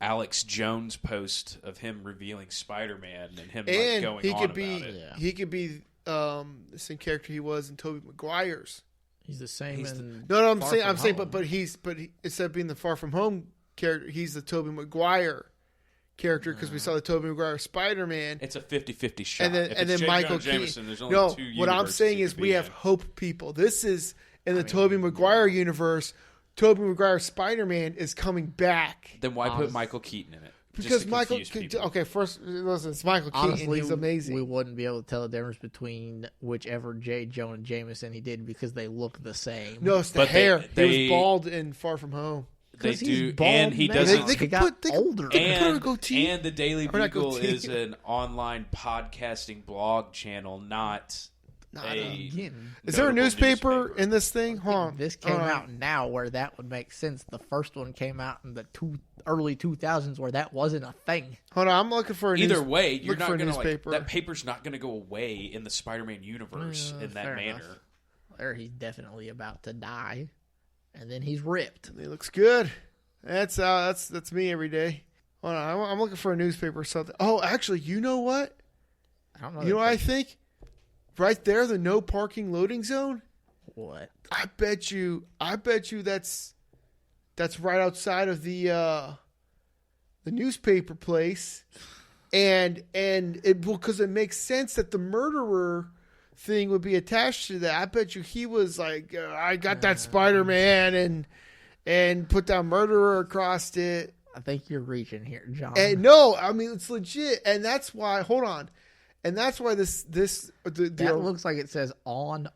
Alex Jones post of him revealing Spider-Man and him like, And going he on could about be it. Yeah. he could be the same character he was in Tobey Maguire's. He's the same He's in No, I'm Far saying From but Home. instead of being the Far From Home character, he's the Tobey Maguire character because we saw the Tobey Maguire Spider-Man. It's a 50-50 shot. And then If and it's then J. Michael Jonah Jameson, Keaton. there's only No, two what I'm universes saying he is could we be have in. hope people. This is in the Tobey Maguire universe. Tobey Maguire Spider-Man is coming back. Then why put Michael Keaton in it? Just Because to Michael, confuse people. okay, first, listen, it's Michael Keaton. Honestly, He's amazing. we wouldn't be able to tell the difference between whichever J. Jonah Jameson he did because they look the same. No, it's the But hair. they- He was bald in Far From Home. They 'Cause he's do, bald and he now. doesn't. They could put older. They could put on a goatee. And the Daily Or not Bugle goatee. is an online podcasting blog channel, not a. Again, Is there a notable newspaper in this thing? Hold on. this came out now where that would make sense. The first one came out in the early 2000s where that wasn't a thing. Hold on. I'm looking for a Either way, you're look not for a going to newspaper. that paper's not going to go away in the Spider-Man universe in that fair manner. enough. There, he's definitely about to die, and then he's ripped. It looks good. That's me every day. Hold on. I'm looking for a newspaper or something. Oh, actually, you know what? I don't know. You know what I think? Right there, the no parking loading zone. What? I bet you that's right outside of the newspaper place, and it because it makes sense that the murderer thing would be attached to that. I bet you he was like, I got that Spider-Man and put that murderer across it. I think you're reaching here, John. And no, I mean it's legit, and that's why. Hold on, and that's why that looks like it says on.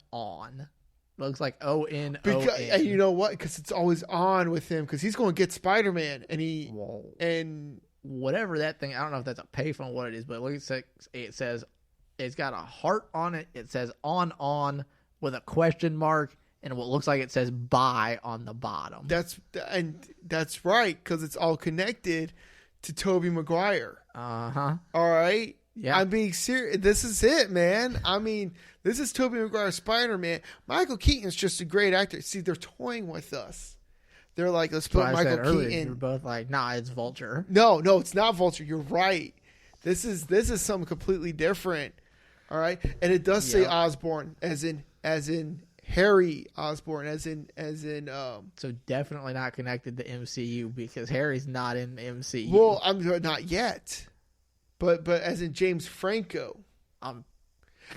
Looks like ON. And you know what? Because it's always on with him because he's going to get Spider-Man, and whatever that thing. I don't know if that's a payphone, what it is, but look, it says it's got a heart on it. It says on with a question mark. And what looks like it says "buy" on the bottom. That's right because it's all connected to Tobey Maguire. All right. Yeah. I'm being serious. This is it, man. I mean, this is Tobey Maguire Spider-Man. Michael Keaton's just a great actor. See, they're toying with us. They're like, let's put Michael Keaton. You're both like, nah, it's Vulture. No, it's not Vulture. You're right. This is something completely different. All right, and it does say Osborn as in Harry Osborn, as in. So definitely not connected to MCU because Harry's not in the MCU. Well, I'm not yet, but as in James Franco. I'm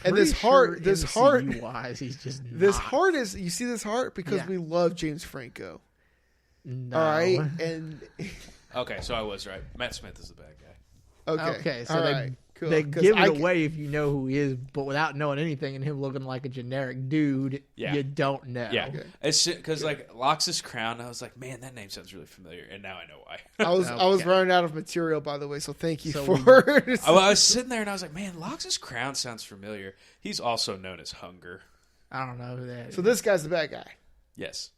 and this heart, wise, he's just not. This heart is. You see this heart because we love James Franco. No. All right, and okay, so I was right. Matt Smith is the bad guy. Okay, so all they right. Cool. They give it away if you know who he is, but without knowing anything and him looking like a generic dude, you don't know. Yeah, it's because like Lox's Crown, I was like, man, that name sounds really familiar, and now I know why. I was running out of material, by the way, so thank you for. I was sitting there and I was like, man, Lox's Crown sounds familiar. He's also known as Hunger. I don't know who that is. So this guy's the bad guy. Yes.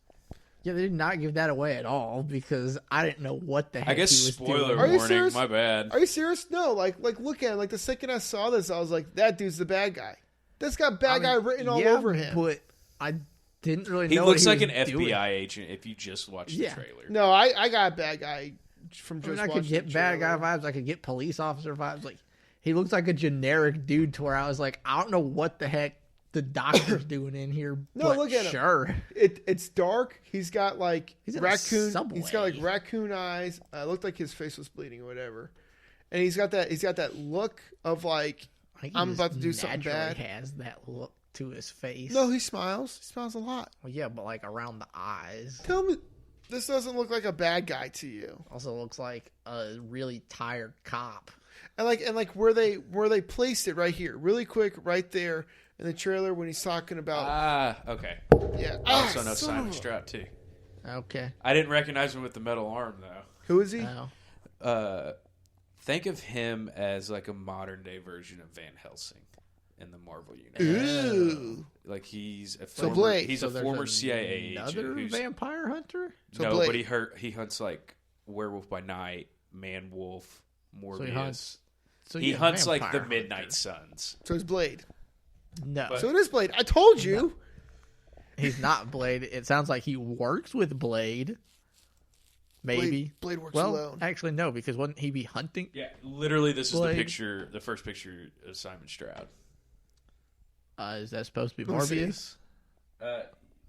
Yeah, they did not give that away at all because I didn't know what the heck I guess he was spoiler doing. warning, my bad. Are you serious? No, like look at him. Like the second I saw this, I was like, that dude's the bad guy. That's got bad guy written all over him. But I didn't really know he looks what like he an was doing. FBI agent if you just watch the trailer. No, I got a bad guy from just I could get bad guy vibes. I could get police officer vibes. Like he looks like a generic dude to where I was like, I don't know what the heck the doctor's doing in here. No, but look at him. Sure, it's dark. He's got like he's raccoon. He's got like raccoon eyes. Looked like his face was bleeding or whatever. And he's got that look of like I'm about to do something bad. He has that look to his face. No, he smiles. He smiles a lot. Well, yeah, but like around the eyes. Tell me, this doesn't look like a bad guy to you. Also looks like a really tired cop. And like where they placed it right here, really quick, right there. In the trailer when he's talking about okay. Yeah. I also know Simon Stroud too. Okay. I didn't recognize him with the metal arm though. Who is he? Think of him as like a modern day version of Van Helsing in the Marvel universe. Ooh. Like he's a So former, Blade. he's So a there's former CIA agent another who's vampire hunter? So no, Blade. but he hunts like Werewolf by Night, Man Wolf, Morbius. He hunts like the Midnight Suns. So it's Blade. No. So it is Blade. I told you. No. He's not Blade. It sounds like he works with Blade. Maybe. Blade works well, alone. actually, no, because wouldn't he be hunting? Yeah, literally, this Blade. is the first picture of Simon Stroud. Is that supposed to be Let me Morbius? Or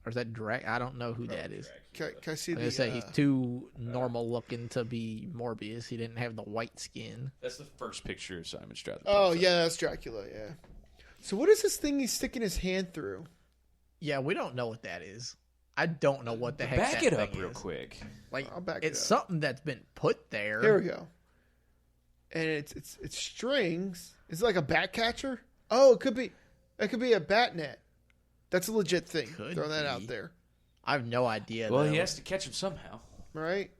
is that Drake? I don't know who that is. Can I see I was gonna say he's too normal looking to be Morbius. He didn't have the white skin. That's the first picture of Simon Stroud. Oh yeah, that's Dracula. Yeah. So what is this thing he's sticking his hand through? Yeah, we don't know what that is. I don't know what the heck Back that it up thing real is. quick. Like I'll back it it's up. something that's been put there. Here we go. And it's strings. Is it like a bat catcher? Oh, it could be a bat net. That's a legit thing. Could Throw that be. out there. I have no idea. Well, though. he has to catch him somehow. right?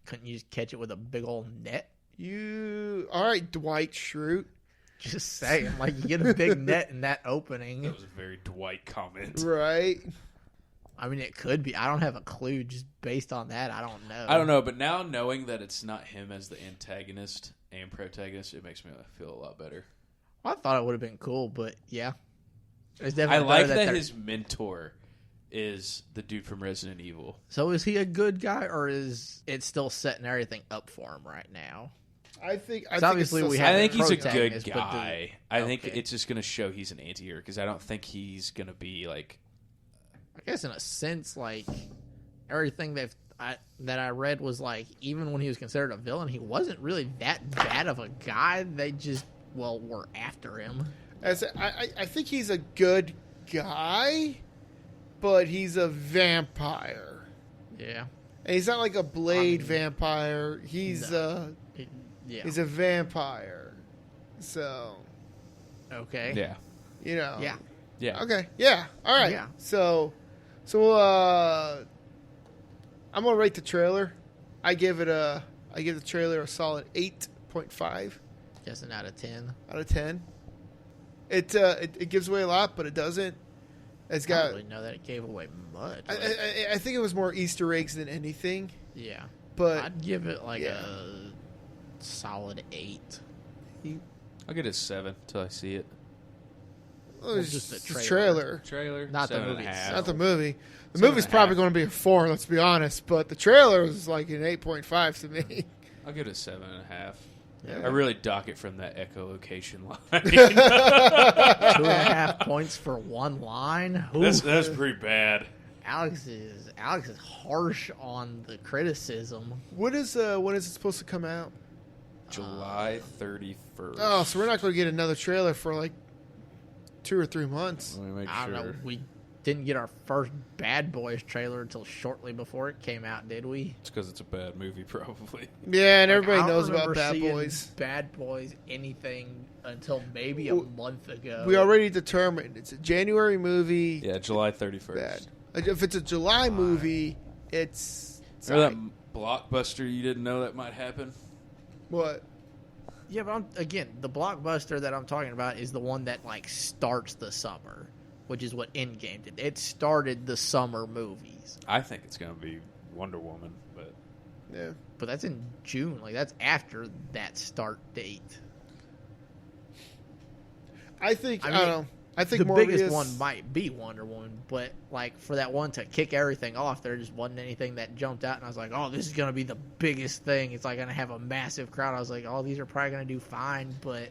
Couldn't you just catch it with a big old net? All right, Dwight Schrute. Just saying, like, you get a big net in that opening. That was a very Dwight comment. Right. I mean, it could be. I don't have a clue. Just based on that, I don't know. I don't know, but now knowing that it's not him as the antagonist and protagonist, it makes me feel a lot better. Well, I thought it would have been cool, but yeah. It's I definitely like better that his mentor is the dude from Resident Evil. So is he a good guy, or is it still setting everything up for him right now? I think obviously it's we still have I think he's a good protagonist, but guy. I think okay. it's just going to show he's an anti-hero because I don't think he's going to be like... I guess in a sense, like, everything that I read was like, even when he was considered a villain, he wasn't really that bad of a guy. They just, were after him. I think he's a good guy, but he's a vampire. Yeah. And he's not like a Blade vampire. He's yeah. he's a vampire. So, Okay. Yeah. you know. Yeah. Yeah. Okay. Yeah. All right. Yeah. So I'm gonna rate the trailer. I give the trailer a solid 8.5 Just an out of 10. out of 10. It gives away a lot, but it doesn't. It's I don't got. really know that it gave away much. I think it was more Easter eggs than anything. Yeah. But I'd give it like yeah. a solid 8. I'll get a 7 till I see it. it's just the the trailer. Trailer? Not the 7.5. movie itself. Not the movie. The 7.5. movie's probably going to be a 4. Let's be honest. But the trailer is like an 8.5 to me. I'll give it a 7.5. Yeah. I really dock it from that echolocation line. 2.5 points for one line. That's Ooh. pretty bad. Alex is harsh on the criticism. When is it supposed to come out? July 31st. Oh, so we're not going to get another trailer for like 2 or 3 months. Let me make I don't know. We didn't get our first Bad Boys trailer until shortly before it came out, did we? It's because it's a bad movie, probably. Yeah, and Like, everybody I don't knows about remember Bad seeing Boys. Bad Boys anything until maybe a month ago. We already determined it's a January movie. Yeah, July 31st. Bad. If it's a July movie, it's Remember that blockbuster you didn't know that might happen? what? Yeah, but again, the blockbuster that I'm talking about is the one that like starts the summer, which is what Endgame did. It started the summer movies. I think it's going to be Wonder Woman, but Yeah. But that's in June. Like, that's after that start date. I think I I, mean, don't know. I think The Morbius, biggest one might be Wonder Woman, but like for that one to kick everything off, there just wasn't anything that jumped out, and I was like, "Oh, this is gonna be the biggest thing. It's like gonna have a massive crowd." I was like, "Oh, these are probably gonna do fine," but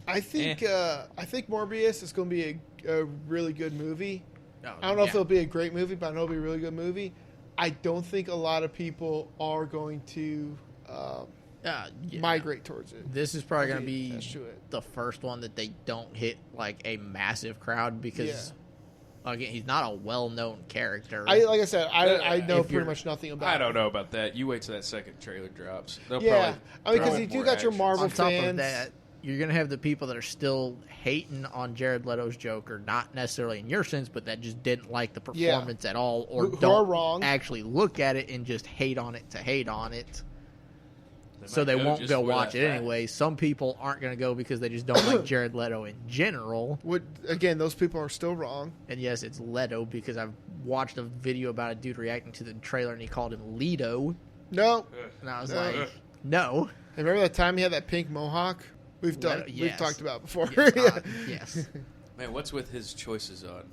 I think Morbius is going to be a really good movie. Oh, I don't know if it'll be a great movie, but I know it'll be a really good movie. I don't think a lot of people are going to migrate towards it. This is probably going to Okay, be attached to it. the first one that they don't hit like a massive crowd because, again, he's not a well-known character. Like I said, I know If pretty you're- much nothing about I it. don't know about that. You wait till that second trailer drops. They'll Yeah, probably because throw you in do more got your action. Marvel On top fans. of that, you're going to have the people that are still hating on Jared Leto's Joker, not necessarily in your sense, but that just didn't like the performance at all, or Who are don't wrong. actually look at it and just hate on it to hate on it. So might they go won't just go for watch that it fact. anyway. Some people aren't going to go because they just don't like Jared Leto in general. Again, those people are still wrong. And yes, it's Leto because I've watched a video about a dude reacting to the trailer and he called him Leto. No. And I was No. like, no. Remember that time he had that pink mohawk? We've Leto, we've yes. talked about it before. Yes. Man, what's with his choices on?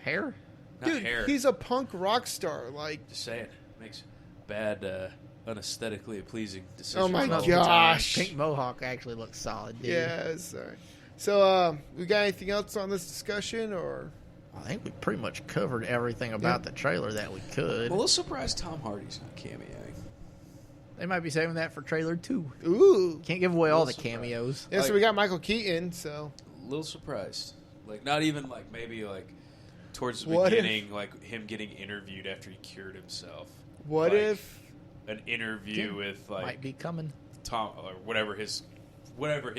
Hair? Not Dude, hair. he's a punk rock star. Like, Just saying. Makes bad, unesthetically pleasing decisions. Oh my all the gosh. time. Pink mohawk actually looks solid, dude. yeah, sorry. So, we got anything else on this discussion, or? I think we pretty much covered everything about the trailer that we could. I'm a little surprised Tom Hardy's not cameoing. They might be saving that for trailer 2. Ooh. Can't give away all the Little surprised. cameos. Yeah, so Like- we got Michael Keaton, so. A little surprised. Like, not even, like, maybe, like, towards the What if- beginning, like, him getting interviewed after he cured himself. What Like, if? An interview with, like, Might be coming. Tom, or whatever his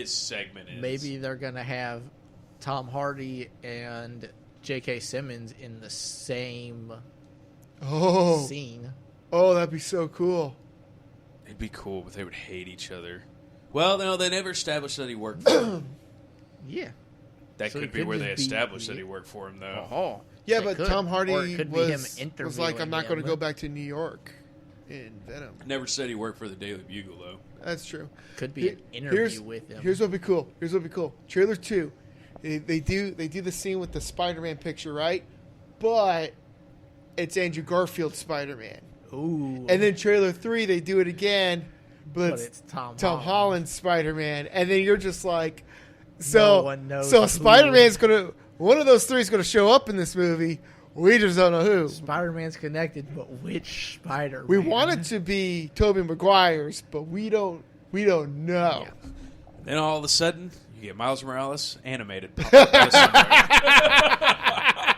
segment is. Maybe they're going to have Tom Hardy and J.K. Simmons in the same Oh. scene. Oh, that'd be so cool. It'd be cool, but they would hate each other. Well, no, they never established that he worked for him. Yeah. That So could it be could where they just be- established that he worked for him, though. Oh. Yeah, It but could. Tom Or Hardy it could be him was interviewing like, I'm not going to go him. back to New York in Venom. Never said he worked for the Daily Bugle, though. That's true. Could be an interview with him. Here's what'd be cool. Trailer 2. They do the scene with the Spider-Man picture, right? But it's Andrew Garfield's Spider-Man. Ooh. And then trailer 3, they do it again, but it's Tom Holland's Spider-Man. And then you're just like, No so one knows so who. Spider-Man's gonna, one of those three is gonna show up in this movie. We just don't know who. Spider-Man's connected, but which Spider-Man? We want it to be Tobey Maguire's, but we don't know. Yeah. Then all of a sudden, you get Miles Morales animated. Pop up out of somewhere.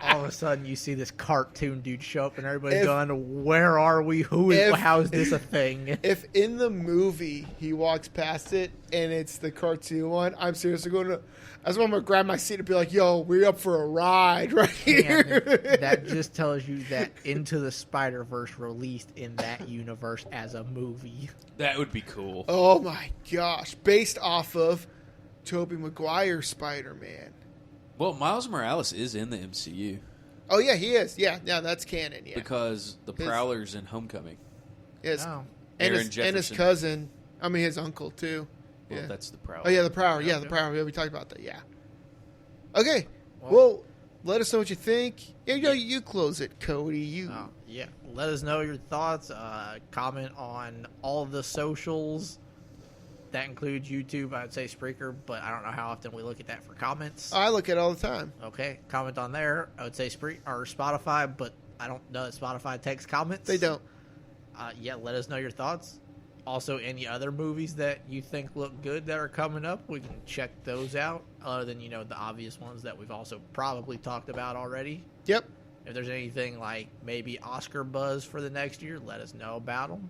All of a sudden, you see this cartoon dude show up, and everybody's going, "Where are we? How is this a thing?" If in the movie he walks past it and it's the cartoon one, I'm seriously going to. That's why I'm going to grab my seat and be like, "Yo, we're up for a ride right here." And that just tells you that Into the Spider-Verse released in that universe as a movie. That would be cool. Oh my gosh! Based off of Tobey Maguire's Spider-Man. Well, Miles Morales is in the MCU Oh yeah, he is. Yeah, that's canon. Yeah, because the Prowler's in Homecoming. yes. Oh. And Aaron his Jefferson. cousin. I mean, his uncle too. Well, Yeah. that's the Prowler. Oh yeah, the Prowler. Yeah, the Prowler. Yeah, we talked about that. Yeah. Okay. Well, let us know what you think. Yeah, you close it, Cody. Yeah. Let us know your thoughts. Comment on all the socials. That includes YouTube. I'd say Spreaker, but I don't know how often we look at that for comments. I look at it all the time. Okay, comment on there. I would say or Spotify, but I don't know that Spotify takes comments. They don't. Yeah, let us know your thoughts. Also, any other movies that you think look good that are coming up, we can check those out. Other than the obvious ones that we've also probably talked about already. Yep. If there's anything like maybe Oscar buzz for the next year, let us know about them.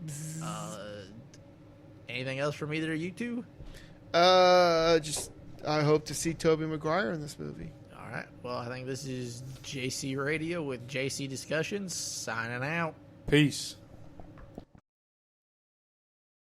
Anything else from either of you two? Just I hope to see Tobey Maguire in this movie. All right. Well, I think this is JC Radio with JC Discussions signing out. Peace.